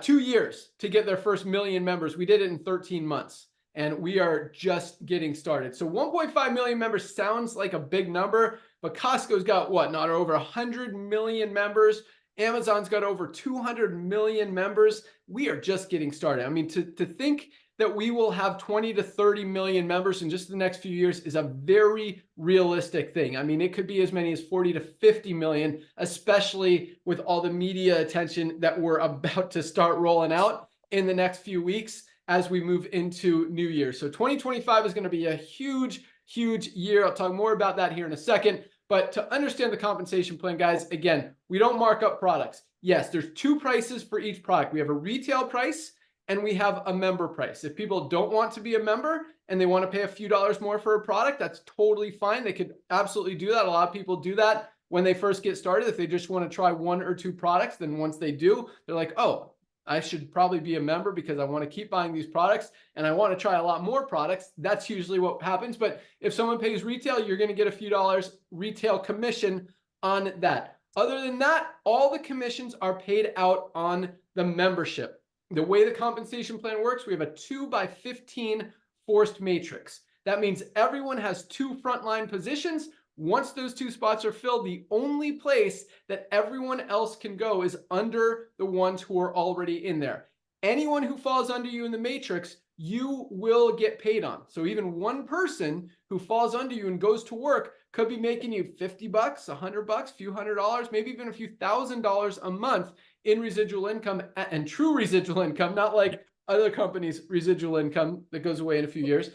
2 years to get their first million members. We did it in 13 months. And we are just getting started. So 1.5 million members sounds like a big number, but Costco's got what, not over 100 million members. Amazon's got over 200 million members. We are just getting started. I mean, to think that we will have 20 to 30 million members in just the next few years is a very realistic thing. I mean, it could be as many as 40 to 50 million, especially with all the media attention that we're about to start rolling out in the next few weeks as we move into New Year. So 2025 is going to be a huge, huge year. I'll talk more about that here in a second. But to understand the compensation plan, guys, again, we don't mark up products. Yes, there's 2 prices for each product. We have a retail price and we have a member price. If people don't want to be a member and they want to pay a few dollars more for a product, that's totally fine. They could absolutely do that. A lot of people do that when they first get started. If they just want to try 1 or 2 products, then once they do, they're like, oh, I should probably be a member because I want to keep buying these products and I want to try a lot more products. That's usually what happens. But if someone pays retail, you're going to get a few dollars retail commission on that. Other than that, all the commissions are paid out on the membership. The way the compensation plan works, we have a 2x15 forced matrix. That means everyone has 2 frontline positions. Once those 2 spots are filled, the only place that everyone else can go is under the ones who are already in there. Anyone who falls under you in the matrix, you will get paid on. So even one person who falls under you and goes to work could be making you $50, $100, a few $100, maybe even a few $1,000s a month in residual income, and true residual income, not like other companies' residual income that goes away in a few years.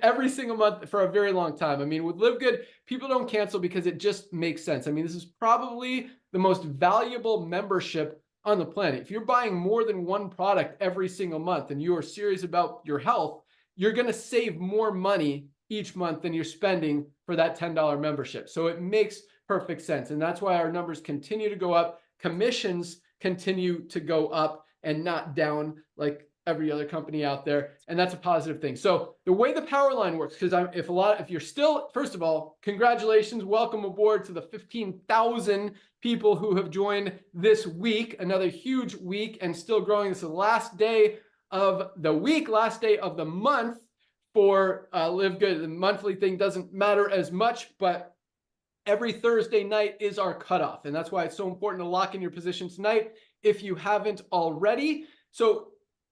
Every single month for a very long time. I mean, with LiveGood, people don't cancel because it just makes sense. I mean, this is probably the most valuable membership on the planet. If you're buying more than 1 product every single month and you are serious about your health, you're going to save more money each month than you're spending for that $10 membership. So it makes perfect sense. And that's why our numbers continue to go up. You'll continue to go up and not down like every other company out there, and that's a positive thing. So the way the power line works, because if you're still, first of all, congratulations, welcome aboard to the 15,000 people who have joined this week, another huge week and still growing. This is the last day of the week, last day of the month for LiveGood. The monthly thing doesn't matter as much, but every Thursday night is our cutoff, and that's why it's so important to lock in your position tonight if you haven't already. So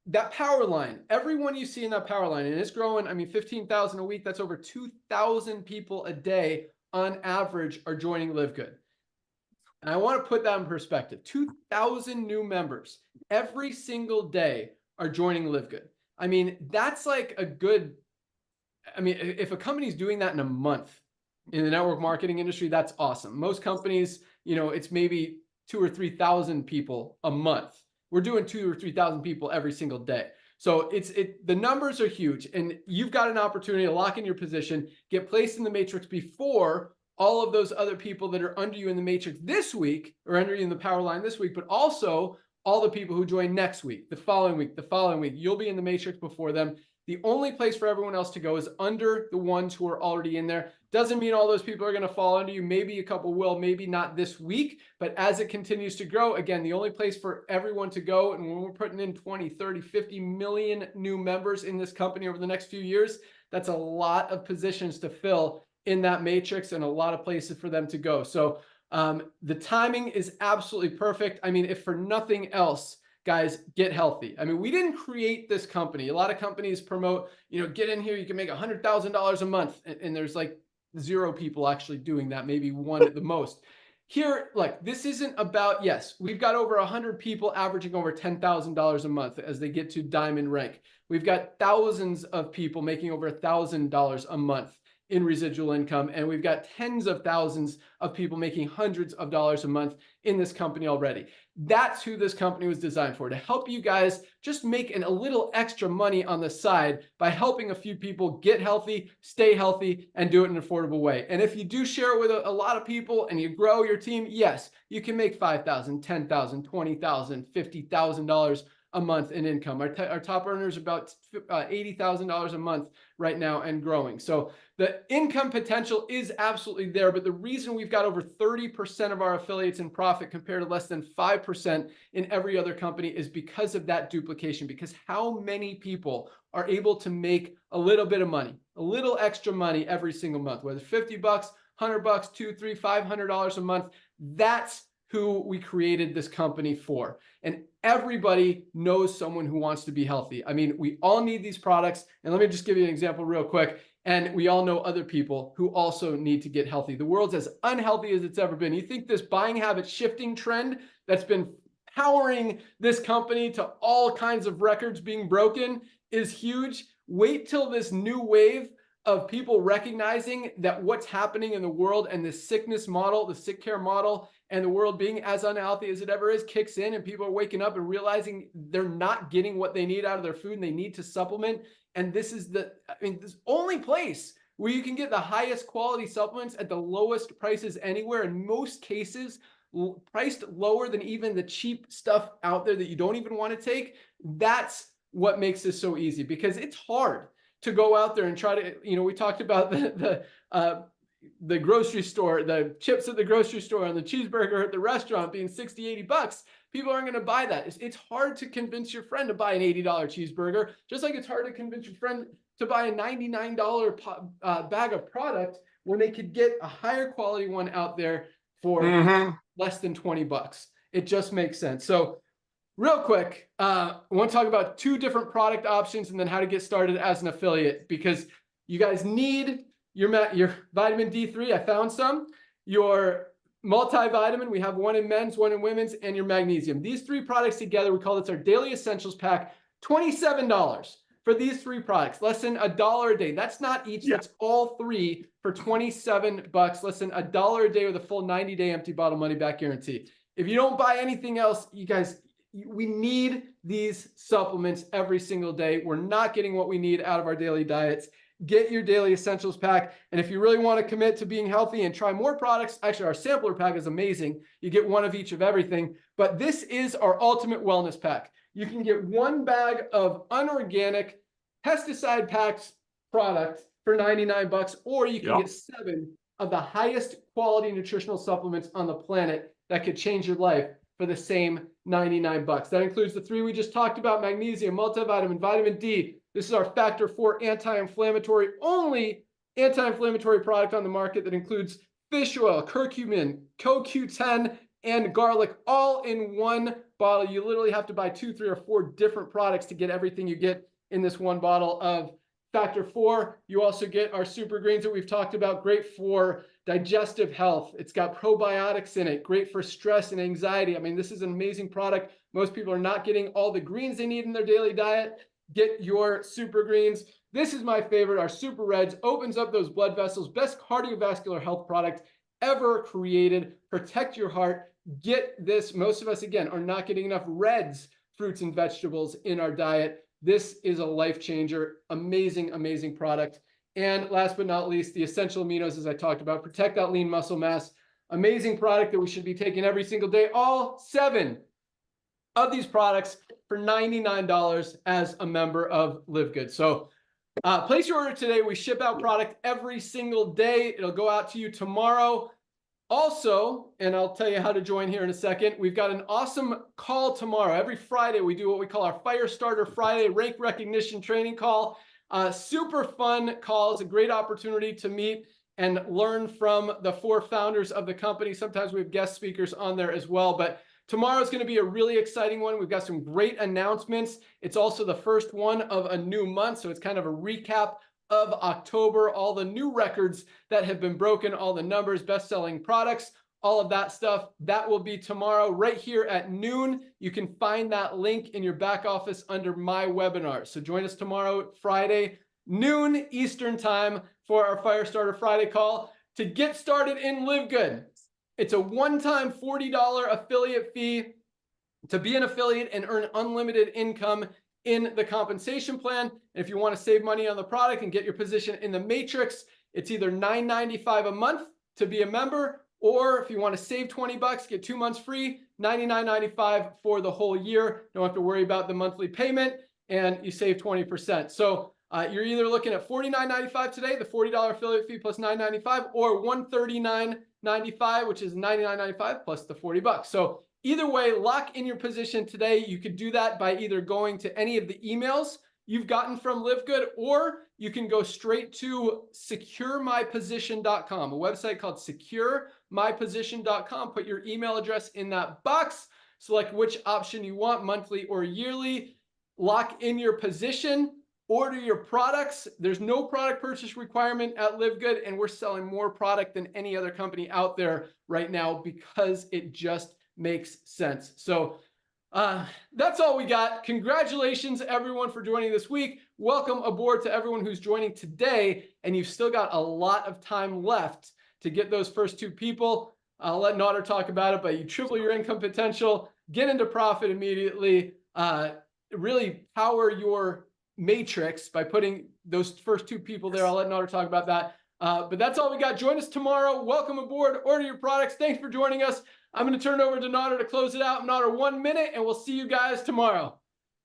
that power line, everyone you see in that power line, and it's growing, I mean, 15,000 a week, that's over 2,000 people a day on average are joining LiveGood. And I want to put that in perspective. 2,000 new members every single day are joining LiveGood. I mean, that's like a good, I mean, if a company's doing that in a month in the network marketing industry, that's awesome. Most companies, you know, it's maybe 2,000 or 3,000 people a month. We're doing 2,000 or 3,000 people every single day. So the numbers are huge, and you've got an opportunity to lock in your position, get placed in the matrix before all of those other people that are under you in the matrix this week, or under you in the power line this week, but also all the people who join next week, the following week, you'll be in the matrix before them. The only place for everyone else to go is under the ones who are already in there. Doesn't mean all those people are going to fall under you. Maybe a couple will, maybe not this week, but as it continues to grow, again, the only place for everyone to go, and when we're putting in 20, 30, 50 million new members in this company over the next few years, that's a lot of positions to fill in that matrix and a lot of places for them to go. So the timing is absolutely perfect. I mean, if for nothing else, guys, get healthy. I mean, we didn't create this company. A lot of companies promote, get in here, you can make $100,000 a month. And there's like 0 people actually doing that, maybe 1 at the most. Here, look, this isn't about, yes, we've got over 100 people averaging over $10,000 a month as they get to diamond rank. We've got thousands of people making over $1,000 a month in residual income. And we've got tens of thousands of people making hundreds of dollars a month in this company already. That's who this company was designed for, to help you guys just make a little extra money on the side by helping a few people get healthy, stay healthy, and do it in an affordable way. And if you do share it with a lot of people and you grow your team, yes, you can make $5,000, $10,000, $20,000, $50,000 a month in income. Our top earners are about $80,000 a month right now and growing. So the income potential is absolutely there, but the reason we've got over 30% of our affiliates in profit compared to less than 5% in every other company is because of that duplication, because how many people are able to make a little bit of money, a little extra money every single month, whether it's $50, $100, $200, $300, $500 a month. That's who we created this company for. And everybody knows someone who wants to be healthy. I mean, we all need these products. And let me just give you an example real quick. And we all know other people who also need to get healthy. The world's as unhealthy as it's ever been. You think this buying habit shifting trend that's been powering this company to all kinds of records being broken is huge? Wait till this new wave of people recognizing that what's happening in the world and the sickness model, the sick care model, and the world being as unhealthy as it ever is kicks in, and people are waking up and realizing they're not getting what they need out of their food and they need to supplement. And this is this only place where you can get the highest quality supplements at the lowest prices anywhere, in most cases priced lower than even the cheap stuff out there that you don't even want to take. That's what makes this so easy, because it's hard to go out there and try to, we talked about the grocery store, the chips at the grocery store and the cheeseburger at the restaurant being 60, 80 bucks. People aren't going to buy that. It's hard to convince your friend to buy an $80 cheeseburger, just like it's hard to convince your friend to buy a $99 bag of product when they could get a higher quality one out there for less than 20 bucks. It just makes sense. So real quick, I want to talk about 2 different product options and then how to get started as an affiliate, because you guys need your vitamin D3. I found some. Your multivitamin, we have one in men's, one in women's, and your magnesium. These 3 products together, we call this our daily essentials pack. $27 for these 3 products, less than $1 a day. That's not each, that's all 3 for $27, less than $1 a day with a full 90-day empty bottle money back guarantee. If you don't buy anything else, you guys, we need these supplements every single day. We're not getting what we need out of our daily diets. Get your daily essentials pack. And if you really want to commit to being healthy and try more products, actually our sampler pack is amazing. You get one of each of everything, but this is our ultimate wellness pack. You can get 1 bag of unorganic pesticide packed product for $99, or you can get 7 of the highest quality nutritional supplements on the planet that could change your life for the same $99. That includes the 3 we just talked about: magnesium, multivitamin, vitamin D. This is our factor 4 anti-inflammatory, only anti-inflammatory product on the market that includes fish oil, curcumin, CoQ10, and garlic, all in 1 bottle. You literally have to buy 2, 3, or 4 different products to get everything you get in this 1 bottle of factor 4. You also get our super greens that we've talked about, great for digestive health. It's got probiotics in it, great for stress and anxiety. I mean, this is an amazing product. Most people are not getting all the greens they need in their daily diet. Get your super greens. This is my favorite. Our super reds opens up those blood vessels. Best cardiovascular health product ever created. Protect your heart. Get this. Most of us, again, are not getting enough reds, fruits and vegetables in our diet. This is a life changer. Amazing, amazing product. And last but not least, the essential aminos, as I talked about, protect that lean muscle mass. Amazing product that we should be taking every single day. All 7 of these products for $99 as a member of LiveGood. So place your order today. We ship out product every single day. It'll go out to you tomorrow. Also, and I'll tell you how to join here in a second, we've got an awesome call tomorrow. Every Friday, we do what we call our Fire Starter Friday rank recognition training call. Super fun call. It's a great opportunity to meet and learn from the 4 founders of the company. Sometimes we have guest speakers on there as well, but tomorrow is going to be a really exciting one. We've got some great announcements. It's also the first one of a new month, so it's kind of a recap of October, all the new records that have been broken, all the numbers, best-selling products, all of that stuff. That will be tomorrow right here at noon. You can find that link in your back office under my webinar. So join us tomorrow, Friday, noon Eastern time for our Firestarter Friday call to get started in LiveGood. It's a one-time $40 affiliate fee to be an affiliate and earn unlimited income in the compensation plan. And if you want to save money on the product and get your position in the matrix, it's either $9.95 a month to be a member, or if you want to save 20 bucks, get 2 months free, $99.95 for the whole year. Don't have to worry about the monthly payment, and you save 20%. So you're either looking at $49.95 today, the $40 affiliate fee plus $9.95, or $139.95, which is $99.95 plus the 40 bucks. So either way, lock in your position today. You could do that by either going to any of the emails you've gotten from LiveGood, or you can go straight to securemyposition.com, a website called securemyposition.com. Put your email address in that box, select which option you want, monthly or yearly, lock in your position, order your products. There's no product purchase requirement at LiveGood, and we're selling more product than any other company out there right now because it just makes sense. So that's all we got. Congratulations, everyone, for joining this week. Welcome aboard to everyone who's joining today, and you've still got a lot of time left to get those first 2 people. I'll let Nauder talk about it, but you triple your income potential, get into profit immediately, really power your matrix by putting those first 2 people there. I'll let Nauder talk about that. But that's all we got. Join us tomorrow. Welcome aboard. Order your products. Thanks for joining us. I'm going to turn it over to Nauder to close it out. Nauder, 1 minute, and we'll see you guys tomorrow.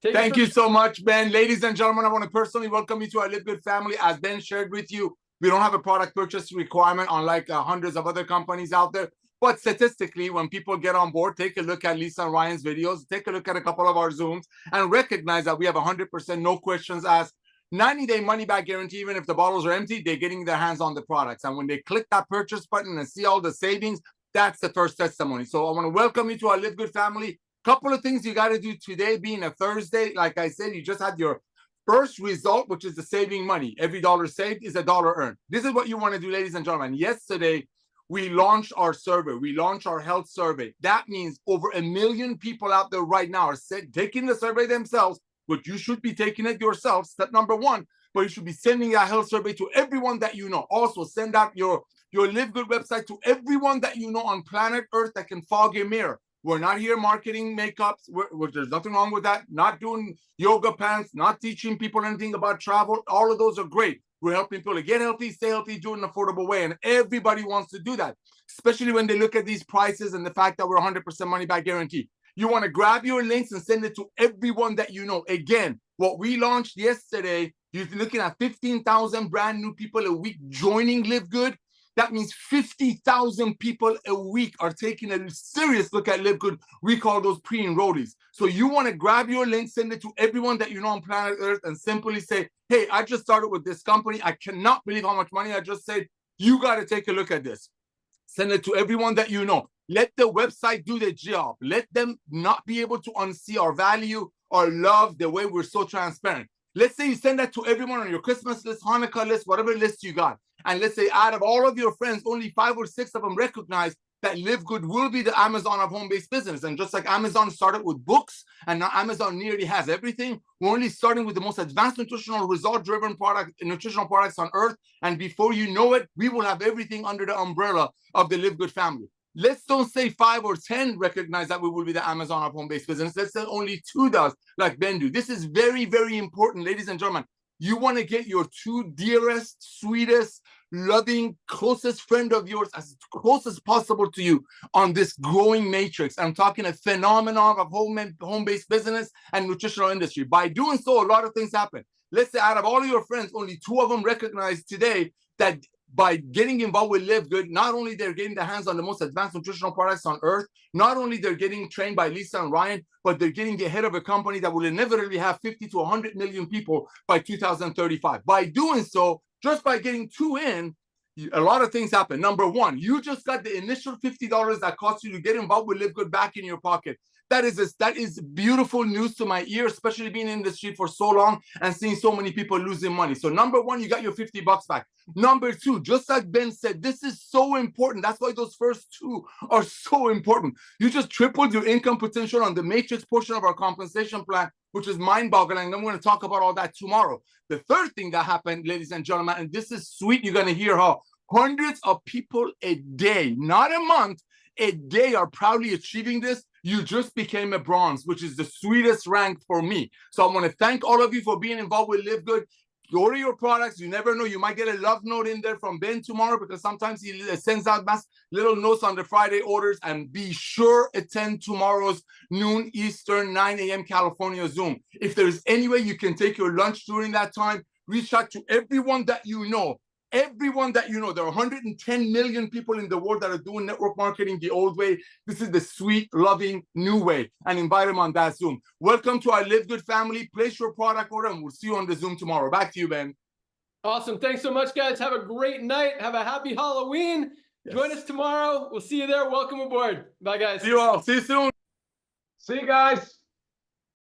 Thank you so much, Ben. Ladies and gentlemen, I want to personally welcome you to our LiveGood family. As Ben shared with you, we don't have a product purchase requirement unlike hundreds of other companies out there. But statistically, when people get on board, take a look at Lisa and Ryan's videos, take a look at a couple of our Zooms, and recognize that we have 100% no questions asked, 90-day money-back guarantee. Even if the bottles are empty, they're getting their hands on the products. And when they click that purchase button and see all the savings, that's the first testimony. So I want to welcome you to our LiveGood family. Couple of things you got to do today, being a Thursday. Like I said, you just had your first result, which is the saving money. Every dollar saved is a dollar earned. This is what you want to do, ladies and gentlemen. Yesterday, we launched our survey. We launched our health survey. That means over 1 million people out there right now are taking the survey themselves, but you should be taking it yourself. Step number 1, but you should be sending a health survey to everyone that you know. Also, send out your LiveGood website to everyone that you know on planet Earth that can fog your mirror. We're not here marketing makeups. There's nothing wrong with that. Not doing yoga pants, not teaching people anything about travel. All of those are great. We're helping people to get healthy, stay healthy, do it in an affordable way. And everybody wants to do that, especially when they look at these prices and the fact that we're 100% money back guarantee. You want to grab your links and send it to everyone that you know. Again, what we launched yesterday, you're looking at 15,000 brand new people a week joining LiveGood. That means 50,000 people a week are taking a serious look at LiveGood. We call those pre-enrollees. So you want to grab your link, send it to everyone that you know on planet Earth, and simply say, hey, I just started with this company. I cannot believe how much money I just saved. You got to take a look at this. Send it to everyone that you know. Let the website do the job. Let them not be able to unsee our value or love the way we're so transparent. Let's say you send that to everyone on your Christmas list, Hanukkah list, whatever list you got. And let's say out of all of your friends, only 5 or 6 of them recognize that LiveGood will be the Amazon of home-based business. And just like Amazon started with books, and now Amazon nearly has everything, we're only starting with the most advanced nutritional result-driven nutritional products on earth. And before you know it, we will have everything under the umbrella of the LiveGood family. Let's don't say 5 or 10 recognize that we will be the Amazon of home-based business. Let's say only 2 does, like Ben do. This is very, very important, ladies and gentlemen. You want to get your two dearest, sweetest, loving, closest friend of yours as close as possible to you on this growing matrix. I'm talking a phenomenon of home-based business and nutritional industry. By doing so, a lot of things happen. Let's say out of all of your friends, only 2 of them recognize today that by getting involved with LiveGood, not only they're getting their hands on the most advanced nutritional products on earth, not only they're getting trained by Lisa and Ryan, but they're getting the head of a company that will inevitably have 50 to 100 million people by 2035. By doing so, just by getting 2 in, a lot of things happen. Number 1, you just got the initial $50 that cost you to get involved with LiveGood back in your pocket. That is beautiful news to my ear, especially being in the industry for so long and seeing so many people losing money. So number 1, you got your $50 back. Number 2, just like Ben said, this is so important. That's why those first 2 are so important. You just tripled your income potential on the matrix portion of our compensation plan, which is mind-boggling. And I'm going to talk about all that tomorrow. The third thing that happened, ladies and gentlemen, and this is sweet, you're going to hear how hundreds of people a day, not a month, a day are proudly achieving this. You just became a bronze, which is the sweetest rank for me. So I want to thank all of you for being involved with LiveGood. Order your products. You never know. You might get a love note in there from Ben tomorrow, because sometimes he sends out little notes on the Friday orders. And be sure attend tomorrow's noon Eastern, 9 a.m. California Zoom. If there's any way you can take your lunch during that time, reach out to everyone that you know. Everyone that you know. There are 110 million people in the world that are doing network marketing the old way. This is the sweet, loving, new way, and invite them on that Zoom. Welcome to our LiveGood family. Place your product order, and we'll see you on the Zoom tomorrow. Back to you, Ben. Awesome. Thanks so much, guys. Have a great night. Have a happy Halloween. Yes. Join us tomorrow. We'll see you there. Welcome aboard. Bye, guys. See you all. See you soon. See you guys.